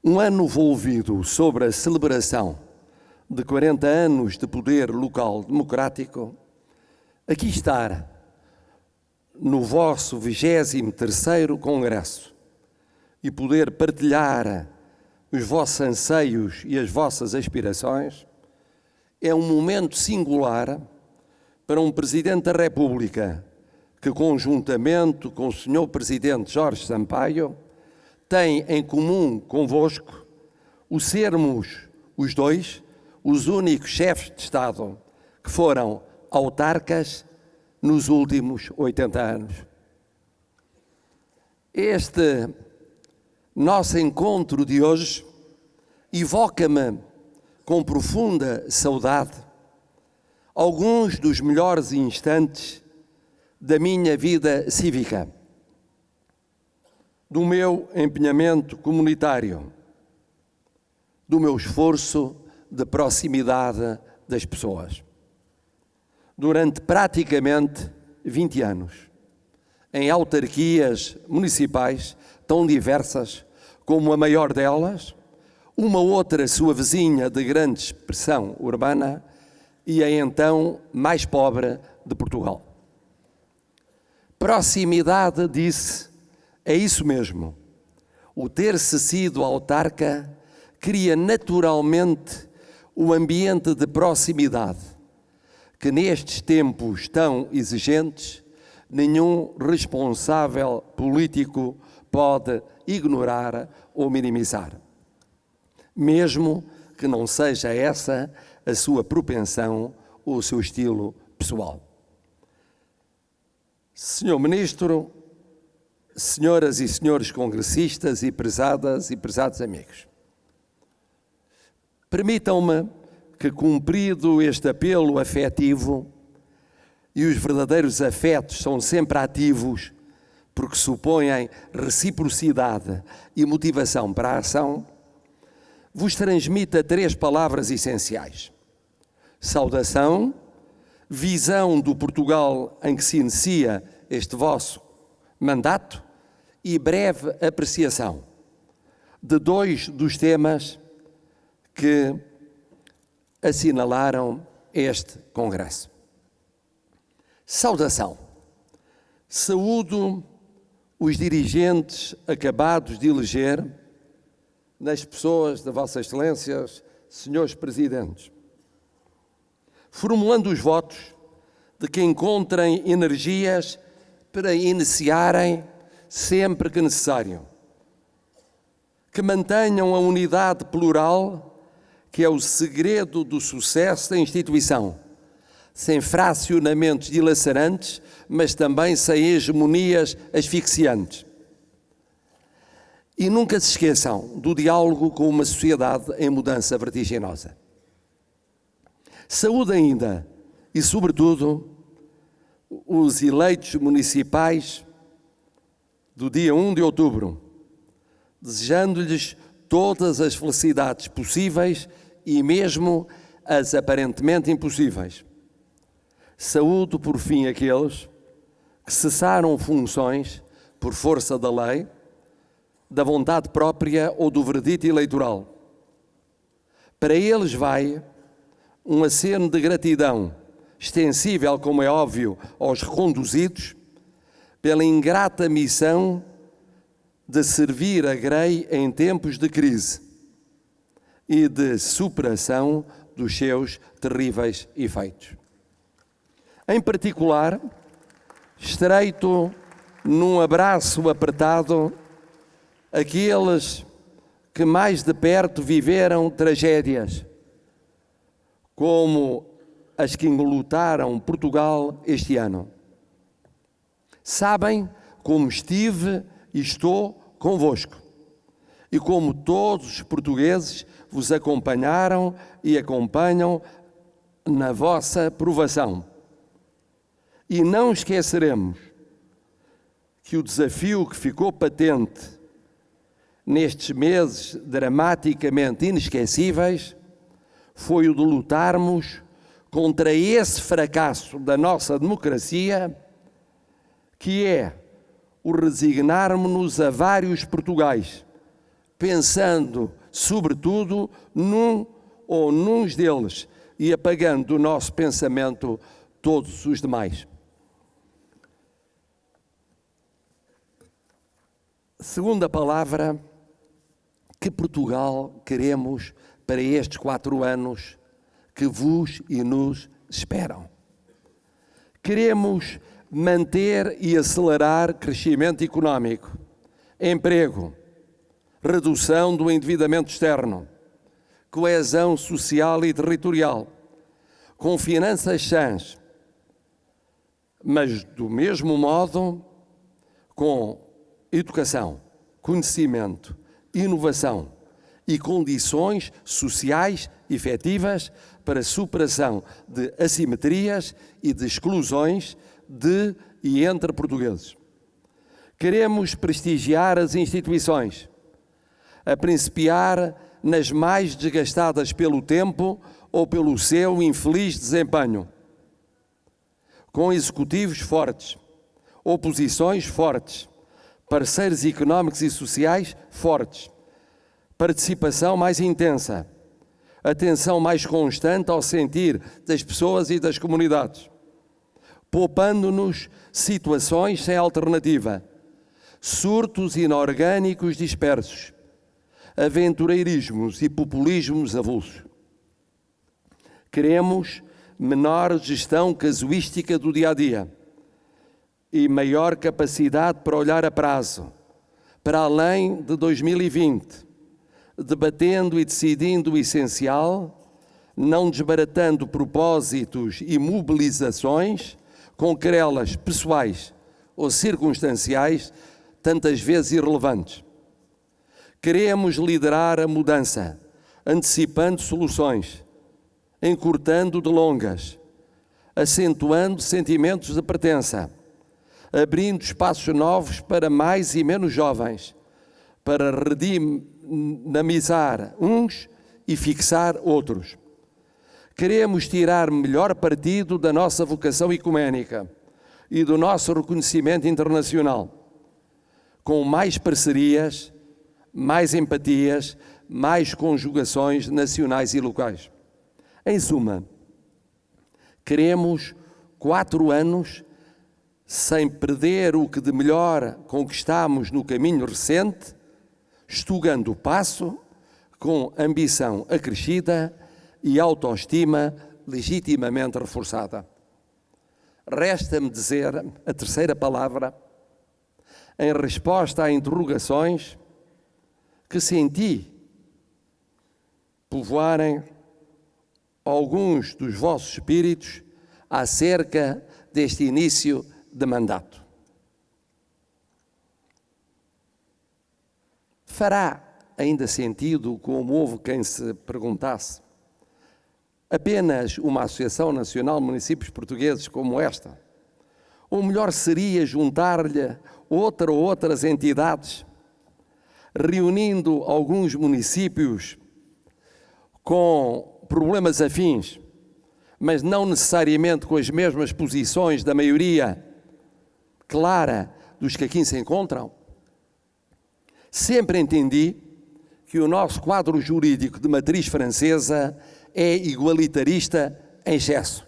Um ano volvido sobre a celebração de 40 anos de poder local democrático, aqui está, no vosso 23º Congresso, e poder partilhar os vossos anseios e as vossas aspirações, é um momento singular para um Presidente da República que, conjuntamente com o Sr. Presidente Jorge Sampaio, tem em comum convosco o sermos os dois os únicos chefes de Estado que foram autarcas nos últimos 80 anos. Este nosso encontro de hoje evoca-me com profunda saudade alguns dos melhores instantes da minha vida cívica, do meu empenhamento comunitário, do meu esforço de proximidade das pessoas. Durante praticamente 20 anos, em autarquias municipais tão diversas como a maior delas, uma outra sua vizinha de grande expressão urbana e a então mais pobre de Portugal. Proximidade, disse, é isso mesmo. O ter-se sido autarca cria naturalmente o ambiente de proximidade que nestes tempos tão exigentes nenhum responsável político pode ignorar ou minimizar, mesmo que não seja essa a sua propensão ou o seu estilo pessoal. Senhor Ministro, senhoras e senhores congressistas e prezados amigos, permitam-me que, cumprido este apelo afetivo, e os verdadeiros afetos são sempre ativos porque supõem reciprocidade e motivação para a ação, vos transmita 3 palavras essenciais: saudação, visão do Portugal em que se inicia este vosso mandato e breve apreciação de 2 dos temas que assinalaram este Congresso. Saudação. Saúdo os dirigentes acabados de eleger nas pessoas de Vossas Excelências, senhores Presidentes, formulando os votos de que encontrem energias para iniciarem sempre que necessário, que mantenham a unidade plural que é o segredo do sucesso da instituição, sem fracionamentos dilacerantes, mas também sem hegemonias asfixiantes. E nunca se esqueçam do diálogo com uma sociedade em mudança vertiginosa. Saúde ainda, e sobretudo, os eleitos municipais do dia 1 de outubro, desejando-lhes todas as felicidades possíveis e mesmo as aparentemente impossíveis. Saúdo, por fim, aqueles que cessaram funções por força da lei, da vontade própria ou do veredito eleitoral. Para eles vai um aceno de gratidão, extensível, como é óbvio, aos reconduzidos, pela ingrata missão de servir a Grei em tempos de crise e de superação dos seus terríveis efeitos. Em particular, estreito num abraço apertado aqueles que mais de perto viveram tragédias, como as que enlutaram Portugal este ano. Sabem como estive e estou convosco, e como todos os portugueses vos acompanharam e acompanham na vossa provação. E não esqueceremos que o desafio que ficou patente nestes meses dramaticamente inesquecíveis foi o de lutarmos contra esse fracasso da nossa democracia, que é o resignarmos-nos a vários Portugais, pensando, sobretudo, num ou nuns deles e apagando do nosso pensamento todos os demais. Segunda palavra, que Portugal queremos para estes 4 anos que vos e nos esperam. Queremos manter e acelerar crescimento económico, emprego, redução do endividamento externo, coesão social e territorial, com finanças sãs, mas do mesmo modo com educação, conhecimento, inovação e condições sociais efetivas para superação de assimetrias e de exclusões de e entre portugueses. Queremos prestigiar as instituições, a principiar nas mais desgastadas pelo tempo ou pelo seu infeliz desempenho, com executivos fortes, oposições fortes, parceiros económicos e sociais fortes, participação mais intensa, atenção mais constante ao sentir das pessoas e das comunidades, poupando-nos situações sem alternativa, surtos inorgânicos dispersos, aventureirismos e populismos avulsos. Queremos menor gestão casuística do dia-a-dia e maior capacidade para olhar a prazo, para além de 2020, debatendo e decidindo o essencial, não desbaratando propósitos e mobilizações com querelas pessoais ou circunstanciais, tantas vezes irrelevantes. Queremos liderar a mudança, antecipando soluções, encurtando delongas, acentuando sentimentos de pertença, abrindo espaços novos para mais e menos jovens, para redinamizar uns e fixar outros. Queremos tirar melhor partido da nossa vocação ecuménica e do nosso reconhecimento internacional, com mais parcerias, mais empatias, mais conjugações nacionais e locais. Em suma, queremos 4 anos sem perder o que de melhor conquistamos no caminho recente, estugando o passo, com ambição acrescida e autoestima legitimamente reforçada. Resta-me dizer a terceira palavra, em resposta a interrogações que senti povoarem alguns dos vossos espíritos acerca deste início de mandato. Fará ainda sentido, como houve quem se perguntasse, apenas uma Associação Nacional de Municípios Portugueses como esta? Ou melhor seria juntar-lhe outra ou outras entidades, reunindo alguns municípios com problemas afins, mas não necessariamente com as mesmas posições da maioria clara dos que aqui se encontram? Sempre entendi que o nosso quadro jurídico de matriz francesa é igualitarista em excesso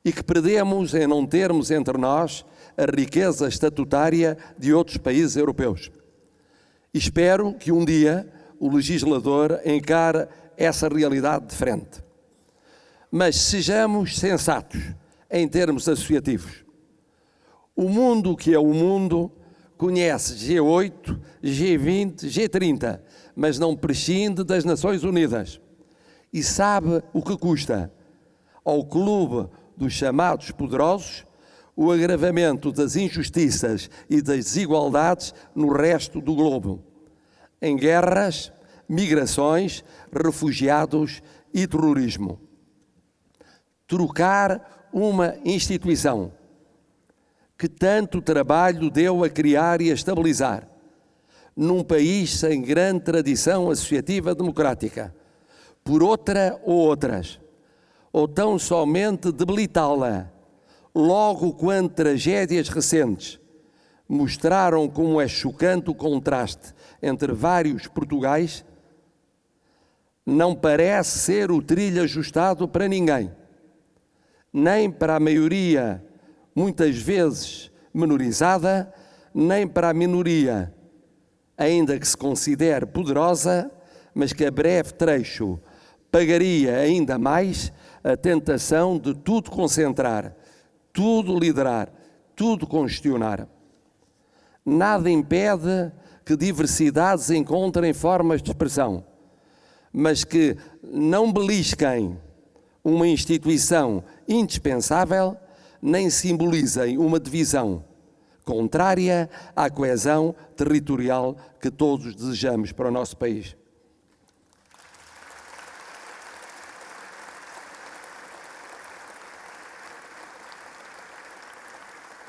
e que perdemos em não termos entre nós a riqueza estatutária de outros países europeus. Espero que um dia o legislador encare essa realidade de frente. Mas sejamos sensatos em termos associativos. O mundo que é o mundo conhece G8, G20, G30, mas não prescinde das Nações Unidas. E sabe o que custa ao clube dos chamados poderosos o agravamento das injustiças e das desigualdades no resto do globo, em guerras, migrações, refugiados e terrorismo. Trocar uma instituição que tanto trabalho deu a criar e a estabilizar, num país sem grande tradição associativa democrática, por outra ou outras, ou tão somente debilitá-la, logo quando tragédias recentes, mostraram como é chocante o contraste entre vários Portugais, não parece ser o trilho ajustado para ninguém, nem para a maioria, muitas vezes menorizada, nem para a minoria, ainda que se considere poderosa, mas que a breve trecho pagaria ainda mais a tentação de tudo concentrar, tudo liderar, tudo congestionar. Nada impede que diversidades encontrem formas de expressão, mas que não belisquem uma instituição indispensável, nem simbolizem uma divisão contrária à coesão territorial que todos desejamos para o nosso país.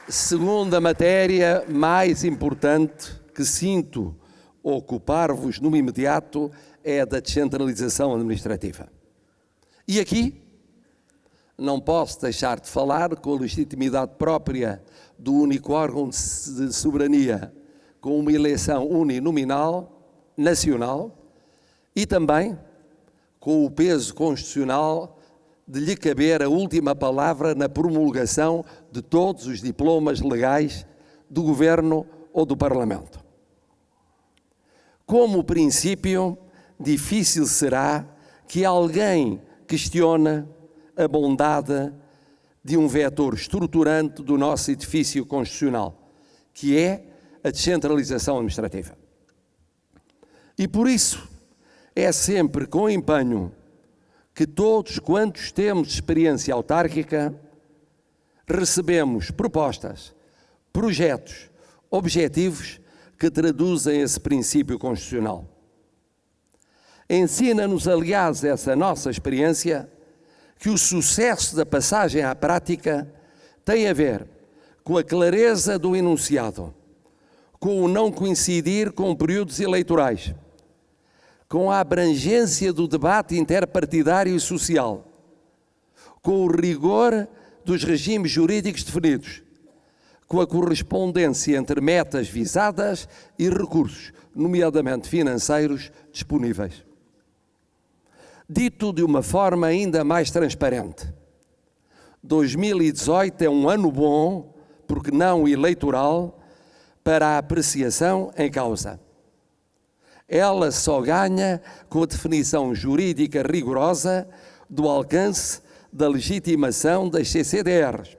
Segunda matéria mais importante que sinto ocupar-vos no imediato é a da descentralização administrativa. E aqui não posso deixar de falar com a legitimidade própria do único órgão de soberania com uma eleição uninominal, nacional, e também com o peso constitucional de lhe caber a última palavra na promulgação de todos os diplomas legais do Governo ou do Parlamento. Como princípio, difícil será que alguém questione a bondade de um vetor estruturante do nosso edifício constitucional, que é a descentralização administrativa. E por isso é sempre com empenho que todos quantos temos experiência autárquica recebemos propostas, projetos, objetivos que traduzem esse princípio constitucional. Ensina-nos, aliás, essa nossa experiência, que o sucesso da passagem à prática tem a ver com a clareza do enunciado, com o não coincidir com períodos eleitorais, com a abrangência do debate interpartidário e social, com o rigor dos regimes jurídicos definidos, com a correspondência entre metas visadas e recursos, nomeadamente financeiros, disponíveis. Dito de uma forma ainda mais transparente, 2018 é um ano bom, porque não eleitoral, para a apreciação em causa. Ela só ganha com a definição jurídica rigorosa do alcance da legitimação das CCDRs,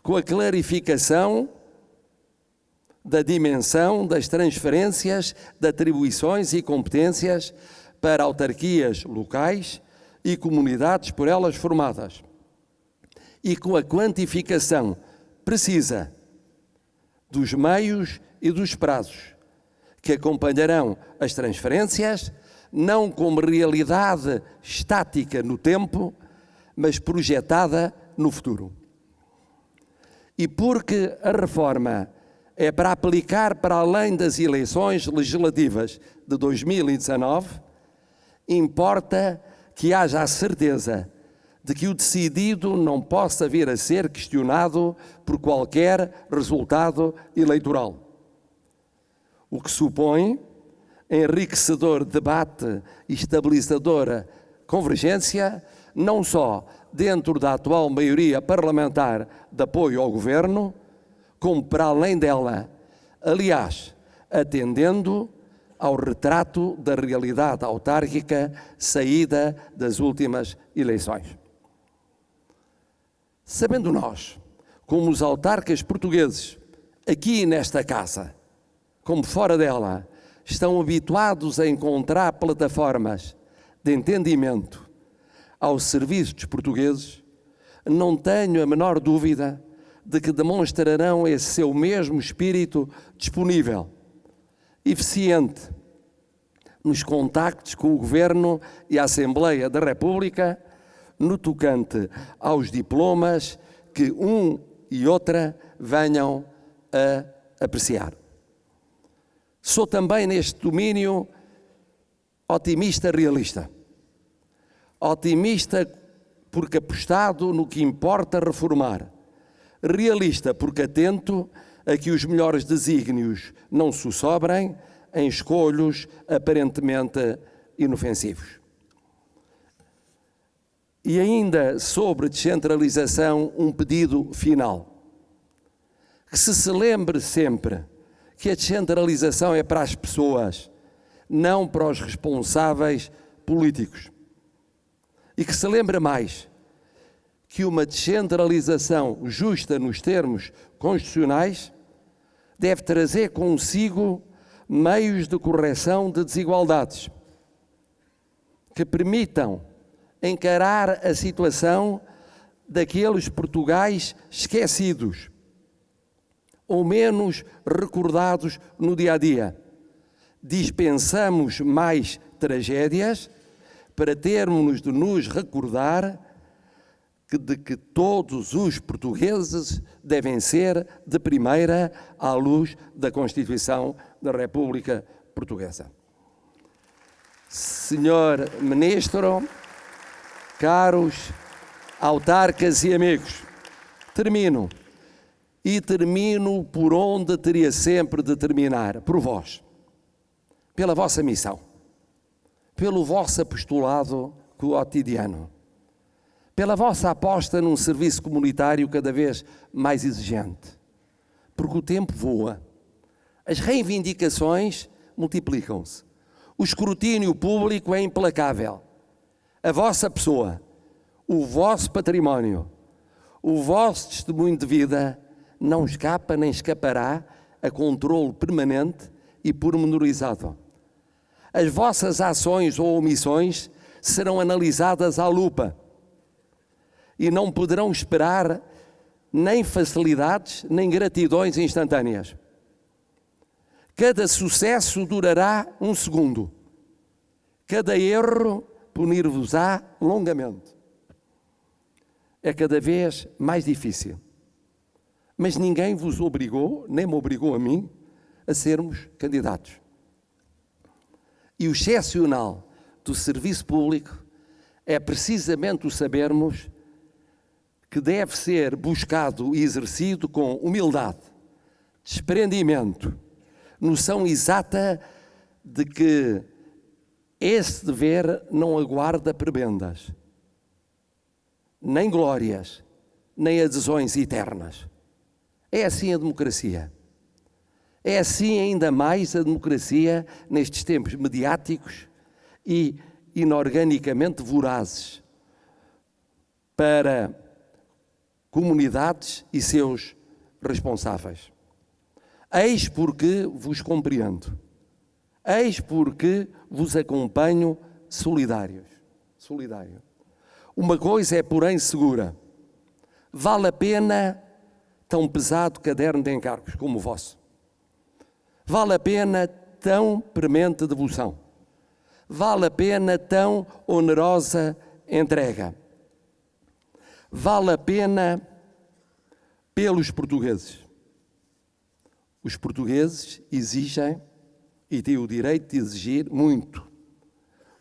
com a clarificação da dimensão das transferências de atribuições e competências para autarquias locais e comunidades por elas formadas, e com a quantificação precisa dos meios e dos prazos que acompanharão as transferências, não como realidade estática no tempo, mas projetada no futuro. E porque a reforma é para aplicar para além das eleições legislativas de 2019, importa que haja a certeza de que o decidido não possa vir a ser questionado por qualquer resultado eleitoral. O que supõe enriquecedor debate e estabilizadora convergência, não só dentro da atual maioria parlamentar de apoio ao Governo, como para além dela, aliás, atendendo ao retrato da realidade autárquica saída das últimas eleições. Sabendo nós, como os autarcas portugueses, aqui nesta casa, como fora dela, estão habituados a encontrar plataformas de entendimento ao serviço dos portugueses, não tenho a menor dúvida de que demonstrarão esse seu mesmo espírito disponível, eficiente, nos contactos com o Governo e a Assembleia da República, no tocante aos diplomas que um e outra venham a apreciar. Sou também neste domínio otimista realista. Otimista porque apostado no que importa reformar. Realista porque atento a que os melhores desígnios não se sobrem em escolhos aparentemente inofensivos. E ainda sobre descentralização, um pedido final. Que se lembre sempre que a descentralização é para as pessoas, não para os responsáveis políticos. E que se lembre mais que uma descentralização justa nos termos constitucionais deve trazer consigo meios de correção de desigualdades que permitam encarar a situação daqueles Portugais esquecidos ou menos recordados no dia-a-dia. Dispensamos mais tragédias para termos de nos recordar de que todos os portugueses devem ser de primeira à luz da Constituição da República Portuguesa. Senhor Ministro, caros autarcas e amigos, termino. E termino por onde teria sempre de terminar, por vós, pela vossa missão, pelo vosso apostolado cotidiano, pela vossa aposta num serviço comunitário cada vez mais exigente, porque o tempo voa, as reivindicações multiplicam-se, o escrutínio público é implacável, a vossa pessoa, o vosso património, o vosso testemunho de vida não escapa nem escapará a controle permanente e pormenorizado. As vossas ações ou omissões serão analisadas à lupa e não poderão esperar nem facilidades nem gratidões instantâneas. Cada sucesso durará um segundo. Cada erro punir-vos-á longamente. É cada vez mais difícil. Mas ninguém vos obrigou, nem me obrigou a mim, a sermos candidatos. E o excepcional do serviço público é precisamente o sabermos que deve ser buscado e exercido com humildade, desprendimento, noção exata de que esse dever não aguarda prebendas, nem glórias, nem adesões eternas. É assim a democracia. É assim ainda mais a democracia nestes tempos mediáticos e inorganicamente vorazes para comunidades e seus responsáveis. Eis porque vos compreendo. Eis porque vos acompanho solidário. Uma coisa é, porém, segura. Vale a pena tão pesado caderno de encargos como o vosso. Vale a pena tão premente devoção. Vale a pena tão onerosa entrega. Vale a pena pelos portugueses. Os portugueses exigem e têm o direito de exigir muito,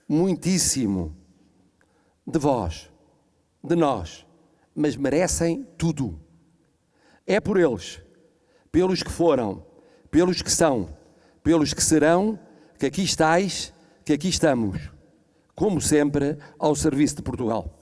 muitíssimo, de vós, de nós, mas merecem tudo. É por eles, pelos que foram, pelos que são, pelos que serão, que aqui estáis, que aqui estamos, como sempre, ao serviço de Portugal.